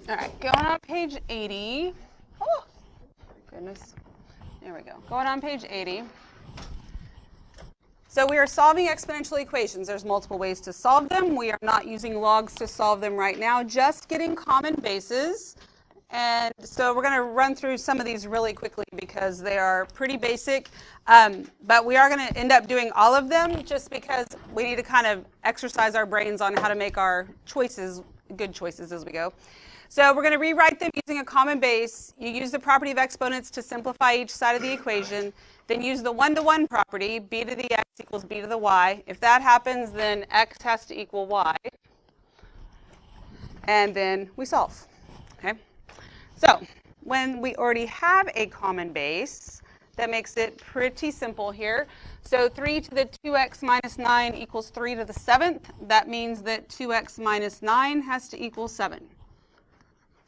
All right, going on page 80. Oh, goodness. There we go. Going on page 80. So we are solving exponential equations. There's multiple ways to solve them. We are not using logs to solve them right now, just getting common bases. And so we're going to run through some of these really quickly because they are pretty basic. But we are going to end up doing all of them just because we need to kind of exercise our brains on how to make our choices, good choices as we go. So we're going to rewrite them using a common base. You use the property of exponents to simplify each side of the equation. Then use the one-to-one property, b to the x equals b to the y. If that happens, then x has to equal y. And then we solve. Okay? So when we already have a common base, that makes it pretty simple here. So 3 to the 2x minus 9 equals 3 to the 7th. That means that 2x minus 9 has to equal 7.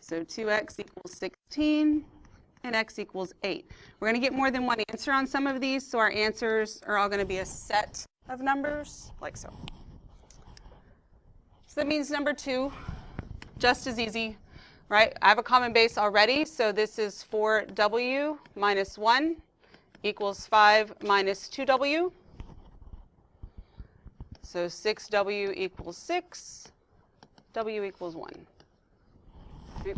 So 2x equals 16, and x equals 8. We're going to get more than one answer on some of these, so our answers are all going to be a set of numbers, like so. So that means number 2, just as easy, right? I have a common base already, so this is 4w minus 1 equals 5 minus 2w. So 6w equals 6, w equals 1. Okay.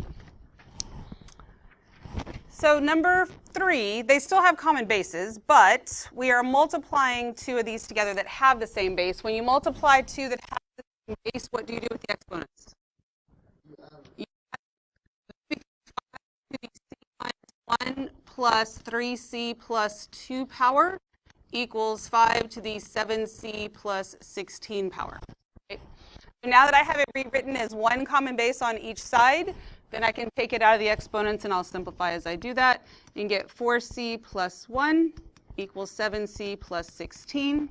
So number 3, they still have common bases, but we are multiplying 2 of these together that have the same base. When you multiply 2 that have the same base, what do you do with the exponents? You add 5 to the c minus 1 plus 3c plus 2 power equals 5 to the 7c plus 16 power. Okay. So now that I have it rewritten as one common base on each side, then I can take it out of the exponents and I'll simplify as I do that. You can get 4c plus 1 equals 7c plus 16.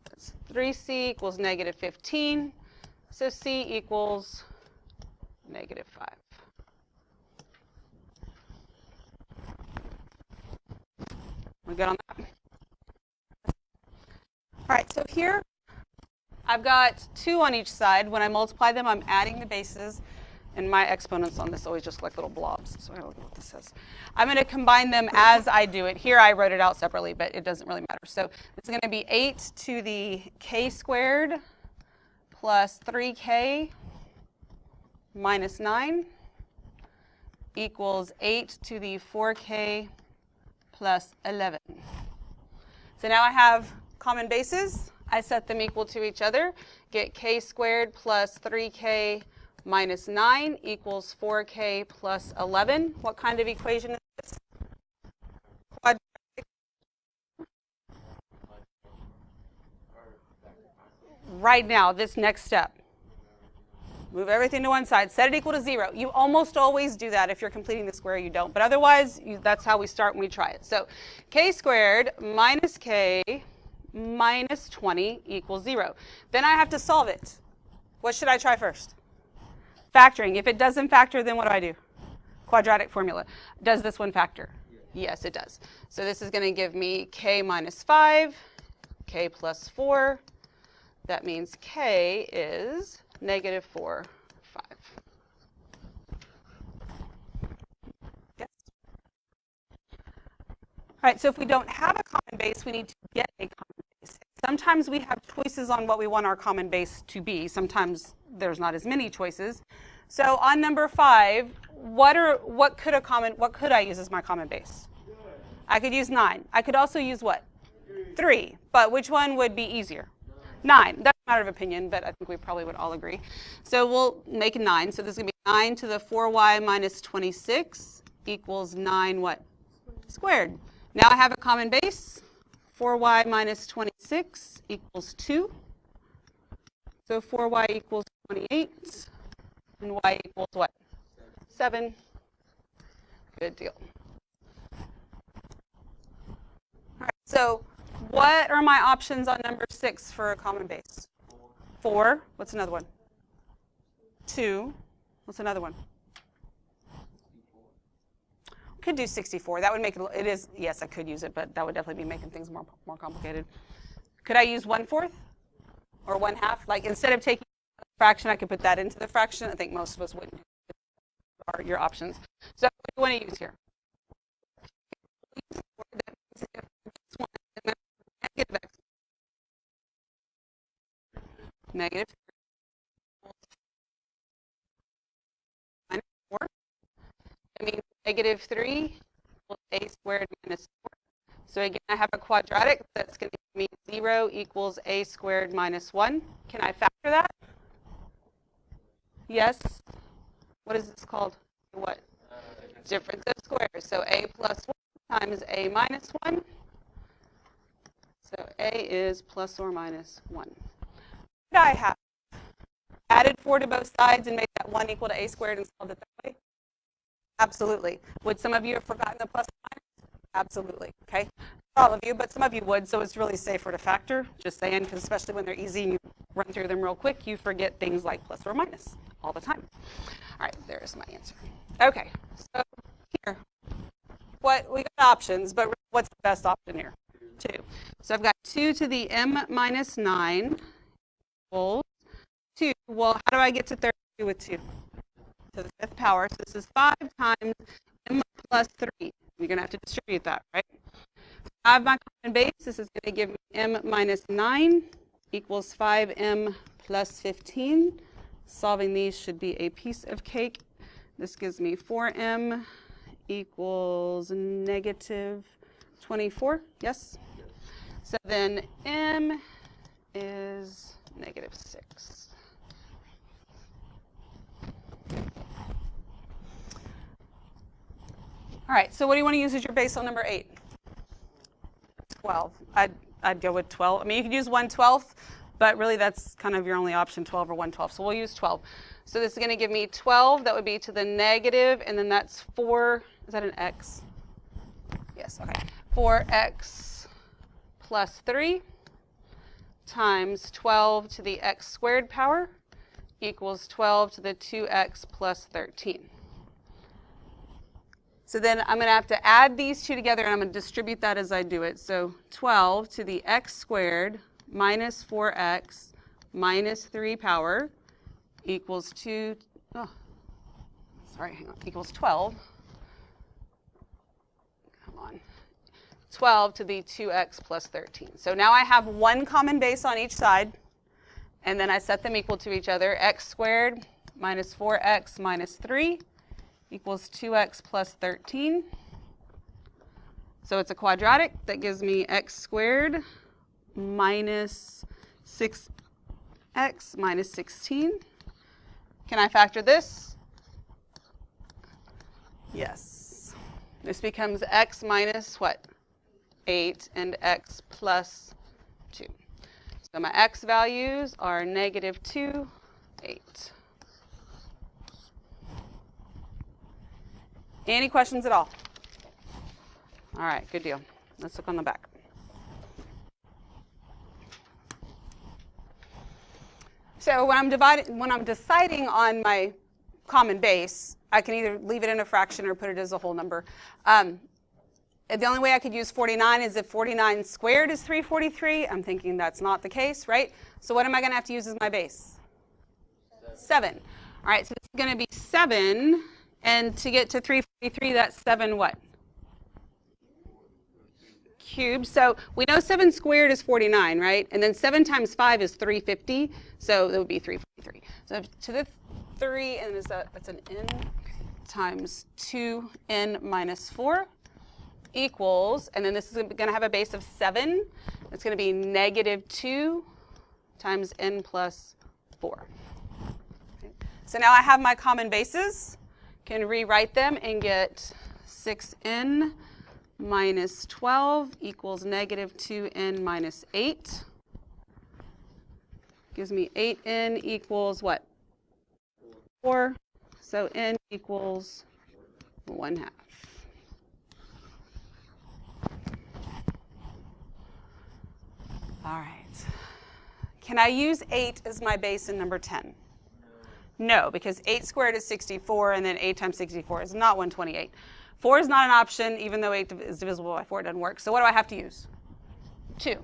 That's 3c equals negative 15. So c equals negative 5. We good on that? All right, so here I've got 2 on each side. When I multiply them, I'm adding the bases. And my exponents on this always just like little blobs. So I don't know what this says. I'm going to combine them as I do it. Here I wrote it out separately, but it doesn't really matter. So it's going to be 8 to the k squared plus 3k minus 9 equals 8 to the 4k plus 11. So now I have common bases. I set them equal to each other. Get k squared plus 3k minus 9 equals 4k plus 11. What kind of equation is this? Quadratic. Right now, this next step. Move everything to one side. Set it equal to 0. You almost always do that. If you're completing the square, you don't. But otherwise, that's how we start when we try it. So k squared minus k minus 20 equals 0. Then I have to solve it. What should I try first? Factoring. If it doesn't factor, then what do? Quadratic formula. Does this one factor? Yes, it does. So this is going to give me k minus 5, k plus 4. That means k is negative 4, 5. Yes? All right, so if we don't have a common base, we need to get a common base. Sometimes we have choices on what we want our common base to be. Sometimes there's not as many choices. So on number 5, what could I use as my common base? I could use 9. I could also use what? 3. But which one would be easier? 9. That's a matter of opinion, but I think we probably would all agree. So we'll make a 9. So this is going to be 9 to the 4y minus 26 equals 9 what? Squared. Now I have a common base. 4y minus 26 equals 2. So 4y equals 28. And y equals what? 7. Good deal. All right, so what are my options on number 6 for a common base? 4. What's another one? 2. What's another one? Could do 64. That would make it is, yes, I could use it, but that would definitely be making things more complicated. Could I use 1/4 or 1/2? Like instead of taking a fraction, I could put that into the fraction. I think most of us wouldn't. are your options. So what do you want to use here? Negative x. Negative minus 4. That means negative 3 equals a squared minus 4. So again, I have a quadratic that's going to give me 0 equals a squared minus 1. Can I factor that? Yes. What is this called? What? Difference of squares. So a plus 1 times a minus 1. So a is plus or minus 1. Could I have added 4 to both sides and made that 1 equal to a squared and solved it that way? Absolutely. Would some of you have forgotten the plus or minus? Absolutely. Okay. Not all of you, but some of you would, so it's really safer to factor. Just saying, because especially when they're easy and you run through them real quick, you forget things like plus or minus all the time. All right, there's my answer. Okay, so here, what we got options, but what's the best option here? 2. So I've got 2 to the m minus 9 equals 2. Well, how do I get to 32 with 2? To the 5th power. So this is 5 times m plus 3. You're going to have to distribute that, right? I have my common base. This is going to give me m minus 9 equals 5m plus 15. Solving these should be a piece of cake. This gives me 4m equals negative 24. Yes? So then m is negative 6. All right, so what do you want to use as your base on number 8? 12. I'd go with 12. I mean, you could use 1/12, but really that's kind of your only option, 12 or 1/12. So we'll use 12. So this is going to give me 12. That would be to the negative, and then that's 4. Is that an x? Yes, okay. 4x plus 3 times 12 to the x squared power equals 12 to the 2x plus 13. So then I'm going to have to add these two together, and I'm going to distribute that as I do it. So 12 to the x squared minus 4x minus 3 power equals 12. Come on. 12 to the 2x plus 13. So now I have one common base on each side, and then I set them equal to each other. X squared minus 4x minus 3 equals 2x plus 13. So it's a quadratic that gives me x squared minus 6x minus 16. Can I factor this? Yes. This becomes x minus what? 8 and x plus 2. So my x values are negative 2, 8. Any questions at all? All right, good deal. Let's look on the back. So when I'm deciding on my common base, I can either leave it in a fraction or put it as a whole number. The only way I could use 49 is if 49 squared is 343. I'm thinking that's not the case, right? So what am I going to have to use as my base? 7. All right, so this is going to be 7. And to get to 343, that's 7 what? Cubed. So we know 7 squared is 49, right? And then 7 times 5 is 350. So that would be 343. So to the 3, and that's an n times 2n minus 4 equals, and then this is going to have a base of 7. It's going to be negative 2 times n plus 4. Okay. So now I have my common bases. Can rewrite them and get 6n minus 12 equals negative 2n minus 8. Gives me 8n equals what? 4. So n equals 1/2. All right. Can I use 8 as my base in number 10? No, because 8 squared is 64, and then 8 times 64 is not 128. 4 is not an option, even though 8 is divisible by 4, it doesn't work. So what do I have to use? 2.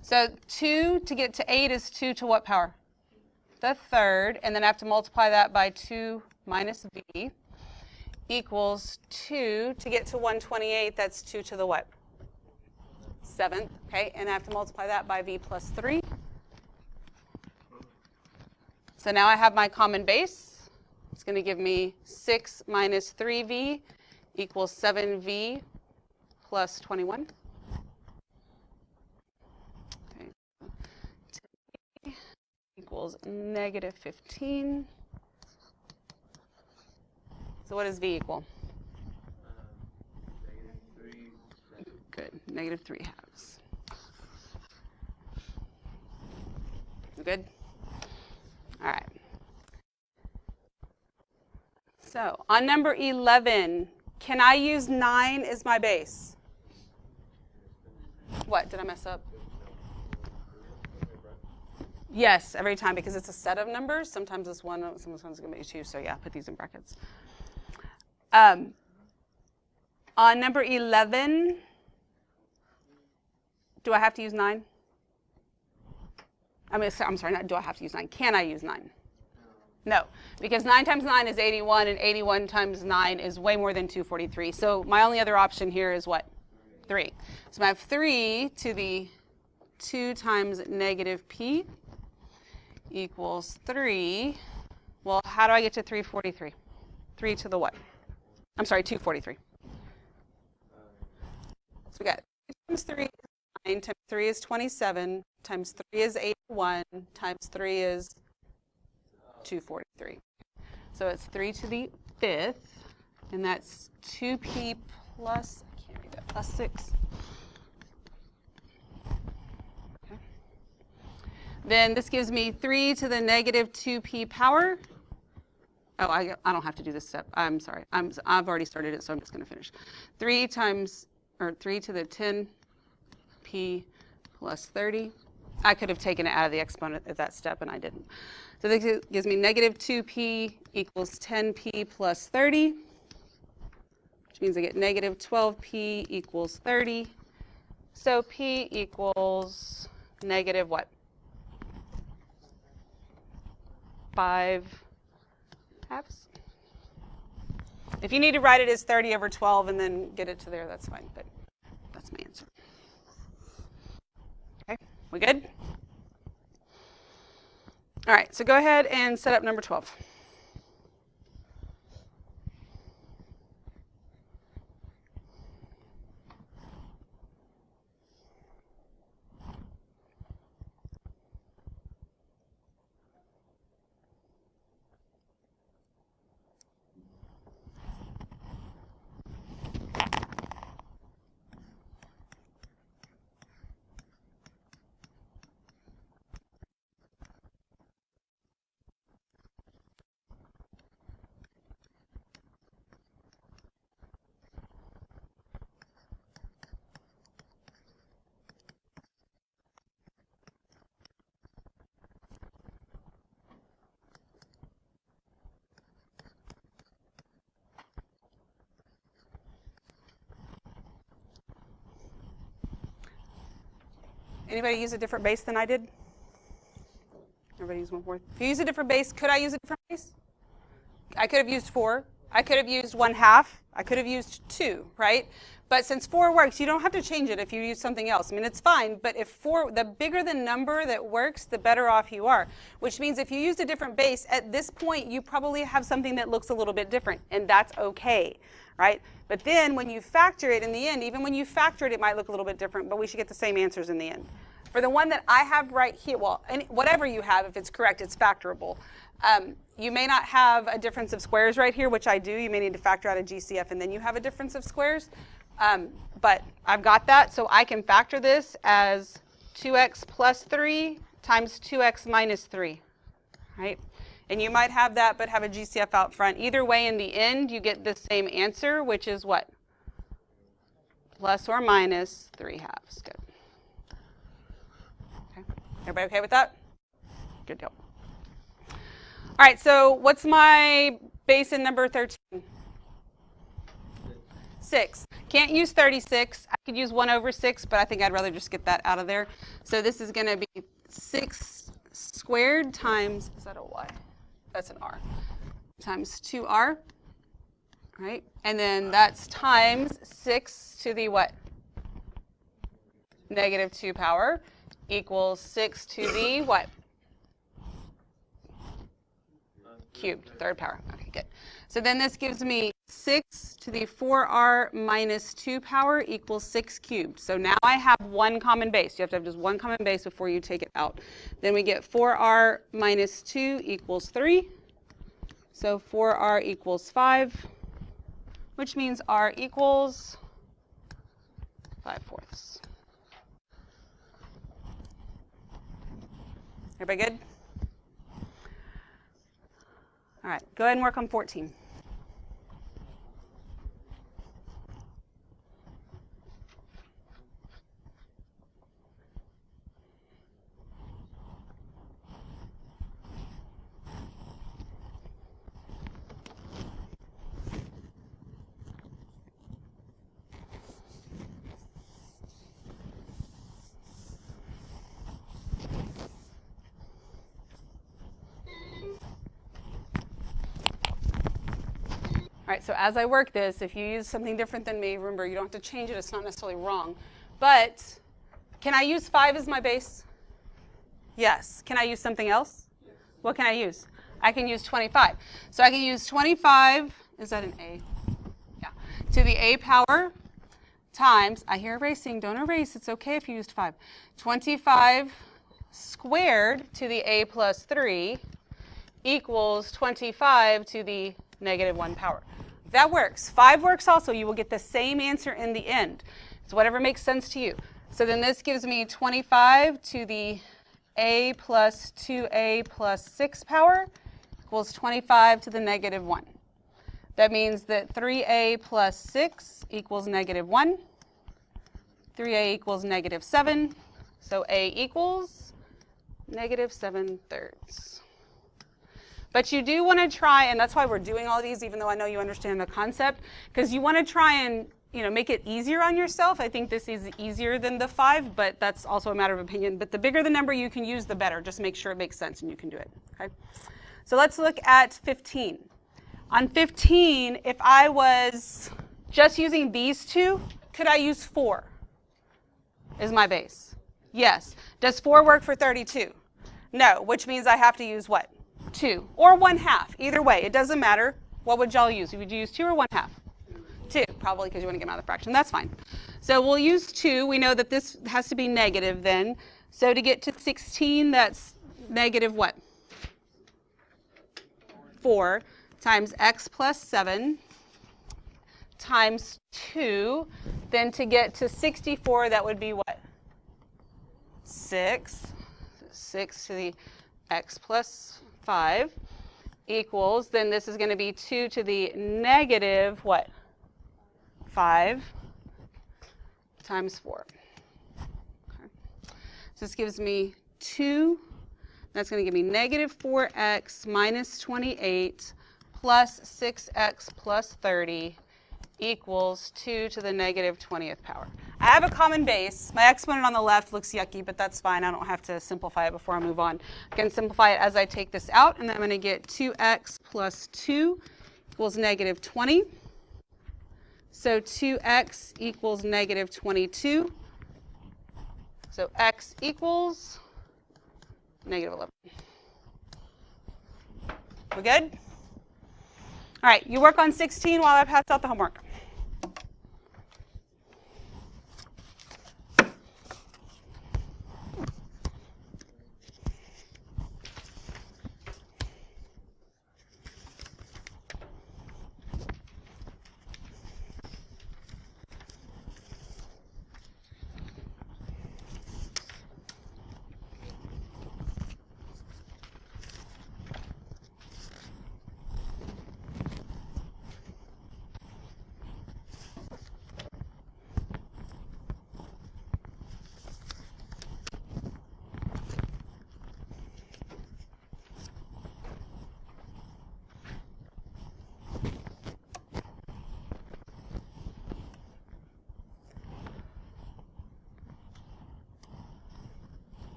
So 2 to get to 8 is 2 to what power? The third, and then I have to multiply that by 2 minus b. equals 2. To get to 128, that's 2 to the what? 7th. Okay, and I have to multiply that by v plus 3. So now I have my common base. It's going to give me 6 minus 3v equals 7v plus 21. Okay. 10v equals negative 15. So what does v equal? Good, negative 3 halves. You good? All right. So on number 11, can I use 9 as my base? What, did I mess up? Yes, every time, because it's a set of numbers. Sometimes it's 1, sometimes it's going to be 2. So yeah, put these in brackets. On number 11, do I have to use 9? I'm sorry, not do I have to use 9. Can I use 9? No, because 9 times 9 is 81, and 81 times 9 is way more than 243. So my only other option here is what? 3. So I have 3 to the 2 times negative p equals 3. Well, how do I get to 343? 3 to the what? I'm sorry, 243. So we got 2 times 3 is 9, times 3 is 27, times 3 is 81, times 3 is 243. So it's 3 to the 5th, and that's 2p plus, I can't read that, plus 6. Okay. Then this gives me 3 to the negative 2p power. Oh, I don't have to do this step. I'm sorry. I've already started it, so I'm just going to finish. 3 to the 10p plus 30. I could have taken it out of the exponent at that step, and I didn't. So this gives me negative 2p equals 10p plus 30, which means I get negative 12p equals 30. So p equals negative what? 5 halves. If you need to write it as 30 over 12 and then get it to there, that's fine, but that's my answer. Okay, we good? All right, so go ahead and set up number 12. Anybody use a different base than I did? Everybody use 1/4. If you use a different base, could I use a different base? I could have used 4. I could have used 1/2. I could have used 2, right? But since 4 works, you don't have to change it if you use something else. I mean, it's fine, but if 4, the bigger the number that works, the better off you are. Which means if you used a different base, at this point, you probably have something that looks a little bit different, and that's okay, right? But then when you factor it in the end, even when you factor it, it might look a little bit different, but we should get the same answers in the end. For the one that I have right here, well, whatever you have, if it's correct, it's factorable. You may not have a difference of squares right here, which I do. You may need to factor out a GCF, and then you have a difference of squares. But I've got that, so I can factor this as 2x plus 3 times 2x minus 3, right? And you might have that, but have a GCF out front. Either way, in the end, you get the same answer, which is what? Plus or minus 3 halves. Good. Okay. Everybody okay with that? Good deal. All right, so what's my base in number 13? 6. Can't use 36. I could use 1/6, but I think I'd rather just get that out of there. So this is going to be 6 squared times, is that a y? That's an r. Times 2r. right? And then that's times 6 to the what? Negative 2 power equals 6 to the what? Cubed, third power. Okay, good. So then this gives me 6 to the 4r minus 2 power equals 6 cubed. So now I have one common base. You have to have just one common base before you take it out. Then we get 4r minus 2 equals 3. So 4r equals 5, which means r equals 5/4. Everybody good? All right, go ahead and work on 14. All right, so as I work this, if you use something different than me, remember, you don't have to change it. It's not necessarily wrong. But can I use 5 as my base? Yes. Can I use something else? Yes. What can I use? I can use 25. So I can use 25, is that an A? Yeah. To the A power times, I hear erasing, don't erase, it's okay if you used 5. 25 squared to the A plus 3 equals 25 to the negative 1 power. That works. 5 works also. You will get the same answer in the end. It's whatever makes sense to you. So then this gives me 25 to the a plus 2a plus 6 power equals 25 to the negative 1. That means that 3a plus 6 equals negative 1. 3a equals negative 7. So a equals negative 7/3. But you do want to try, and that's why we're doing all these, even though I know you understand the concept, because you want to try and make it easier on yourself. I think this is easier than the 5, but that's also a matter of opinion. But the bigger the number you can use, the better. Just make sure it makes sense and you can do it. Okay. So let's look at 15. On 15, if I was just using these two, could I use 4 as my base? Yes. Does 4 work for 32? No, which means I have to use what? 2 or 1/2. Either way, it doesn't matter. What would y'all use? Would you use 2 or 1/2? 2, probably because you want to get them out of the fraction. That's fine. So we'll use 2. We know that this has to be negative then. So to get to 16, that's negative what? 4 times x plus 7 times 2. Then to get to 64, that would be what? 6. 6 to the x plus 5 equals, then this is going to be 2 to the negative what? 5 times 4. Okay. So this gives me 2. That's going to give me negative 4x minus 28 plus 6x plus 30 equals 2 to the negative 20th power. I have a common base. My exponent on the left looks yucky, but that's fine. I don't have to simplify it before I move on. I can simplify it as I take this out, and then I'm going to get 2x plus 2 equals negative 20. So 2x equals negative 22. So x equals negative 11. We good? All right, you work on 16 while I pass out the homework.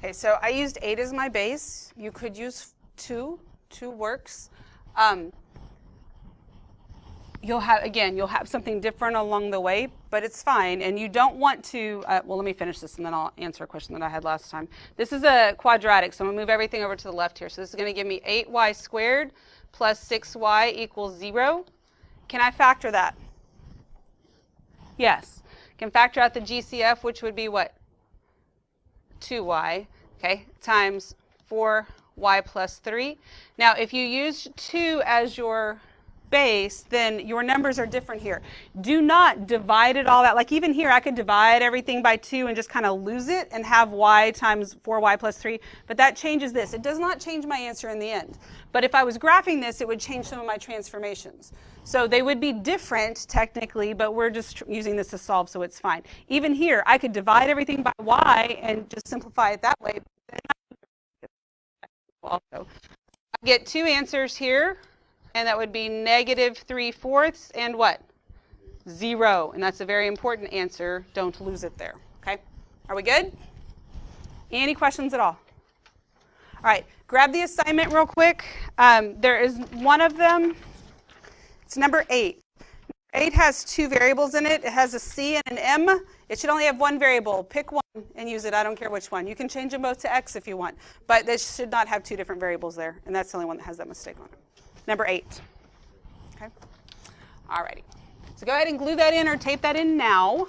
Okay, so I used 8 as my base. You could use 2. 2 works. You'll have something different along the way, but it's fine. And you don't want to, well, let me finish this and then I'll answer a question that I had last time. This is a quadratic, so I'm going to move everything over to the left here. So this is going to give me 8y squared plus 6y equals 0. Can I factor that? Yes. Can factor out the GCF, which would be what? 2y, okay, times 4y plus 3. Now, if you use 2 as your base, then your numbers are different here. Do not divide it all out. Like even here, I could divide everything by 2 and just kind of lose it and have y times 4y plus 3, but that changes this. It does not change my answer in the end. But if I was graphing this, it would change some of my transformations. So they would be different technically, but we're just using this to solve, so it's fine. Even here, I could divide everything by y and just simplify it that way. Also, I get 2 answers here. And that would be -3/4 and what? 0. And that's a very important answer. Don't lose it there. Okay? Are we good? Any questions at all? All right. Grab the assignment real quick. There is one of them. It's number 8. 8 has 2 variables in it. It has a C and an M. It should only have 1 variable. Pick one and use it. I don't care which one. You can change them both to X if you want. But this should not have 2 different variables there. And that's the only one that has that mistake on it. Number 8. Okay. All righty. So go ahead and glue that in or tape that in now.